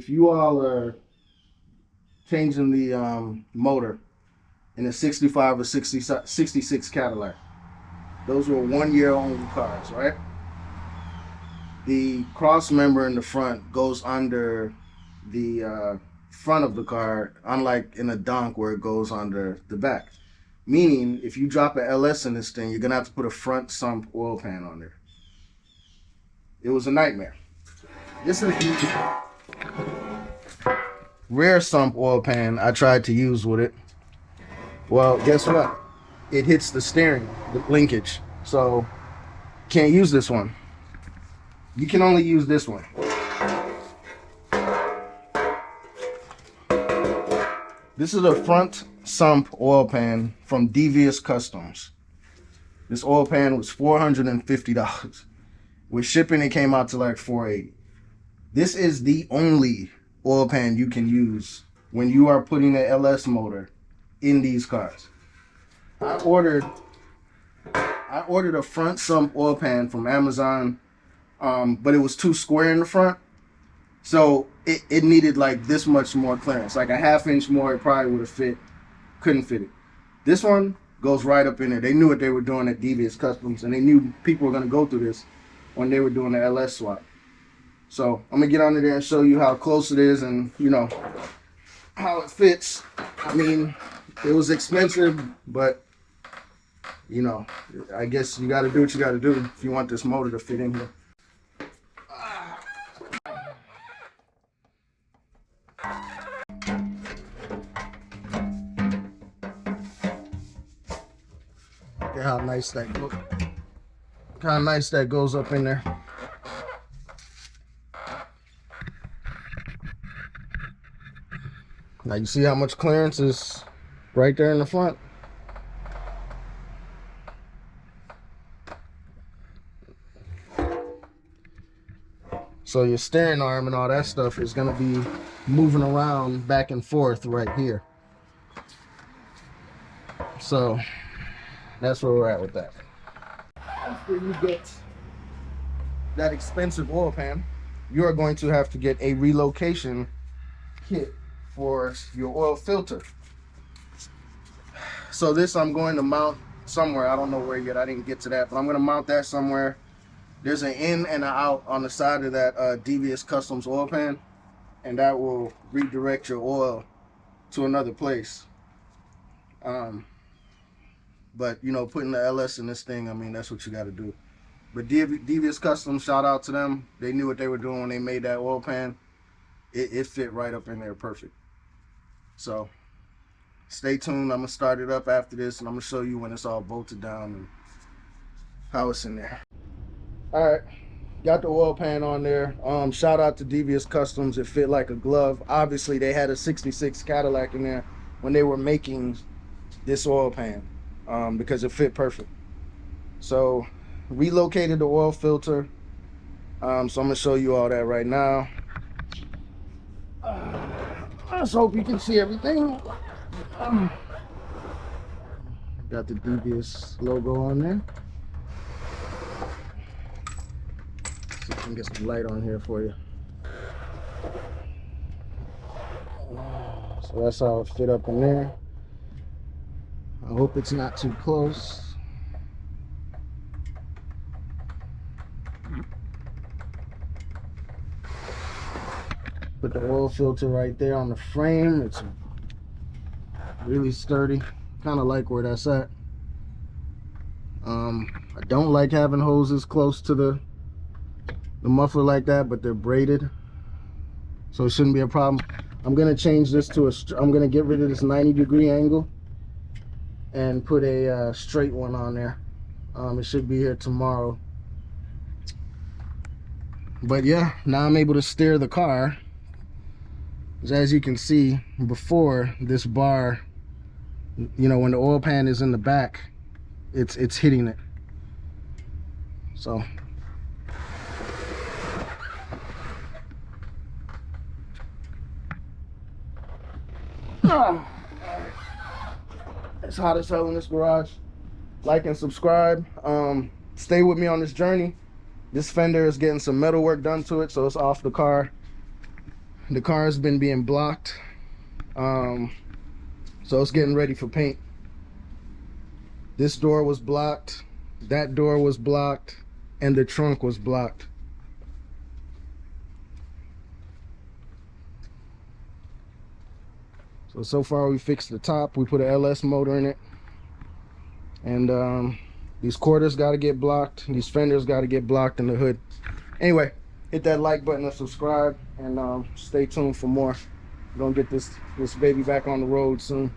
if you all are changing the motor in a 65 or 66 Cadillac, those were 1 year only cars, right? The cross member in the front goes under the front of the car, unlike in a donk where it goes under the back. Meaning, if you drop an LS in this thing, you're gonna have to put a front sump oil pan on there. It was a nightmare. This is the rear sump oil pan I tried to use with it. Well, guess what? It hits the steering, the linkage. So, can't use this one. You can only use this one. This is a front sump oil pan from Devious Customs. This oil pan was $450. With shipping, it came out to like $480. This is the only oil pan you can use when you are putting an LS motor in these cars. I ordered a front sump oil pan from Amazon, but it was too square in the front. So it needed like this much more clearance, like a ½ inch more. It probably would have fit, couldn't fit it. This one goes right up in there. They knew what they were doing at Devious Customs, and they knew people were going to go through this when they were doing the LS swap. So I'm going to get under there and show you how close it is and, you know, how it fits. I mean, it was expensive, but, you know, I guess you got to do what you got to do if you want this motor to fit in here. Look how nice that goes. Look how nice that goes up in there. Now you see how much clearance is right there in the front. So your steering arm and all that stuff is going to be moving around back and forth right here. So that's where we're at with that. After you get that expensive oil pan, you are going to have to get a relocation kit for your oil filter. So this I'm going to mount somewhere. I don't know where yet. I didn't get to that, but I'm going to mount that somewhere. There's an in and an out on the side of that Devious Customs oil pan, and that will redirect your oil to another place. But you know, putting the LS in this thing, I mean, that's what you got to do. But Devious Customs, shout out to them. They knew what they were doing when they made that oil pan. It fit right up in there perfect. So stay tuned. I'm gonna start it up after this, and I'm gonna show you when it's all bolted down and how it's in there. All right, got the oil pan on there. Shout out to Devious Customs. It fit like a glove. Obviously, they had a 66 Cadillac in there when they were making this oil pan, because it fit perfect. So relocated the oil filter. So I'm gonna show you all that right now. Let's hope you can see everything. Got the Devious logo on there. See if I can get some light on here for you. So that's how it fit up in there. I hope it's not too close. Put the oil filter right there on the frame. It's really sturdy. Kind of like where that's at. I don't like having hoses close to the muffler like that, but they're braided, so it shouldn't be a problem. I'm gonna change this to I'm gonna get rid of this 90-degree angle and put a straight one on there. It should be here tomorrow. But yeah, now I'm able to steer the car. As you can see, before, this bar, you know, when the oil pan is in the back, it's hitting it. So it's hot as hell in this garage. Like and subscribe. Stay with me on this journey. This fender is getting some metal work done to it, so it's off the car. The car has been being blocked, so it's getting ready for paint. This door was blocked, that door was blocked, and the trunk was blocked. So far we fixed the top. We put an LS motor in it, and these quarters got to get blocked, these fenders got to get blocked, in the hood. Anyway, hit that like button and subscribe, and stay tuned for more. We're gonna get this baby back on the road soon.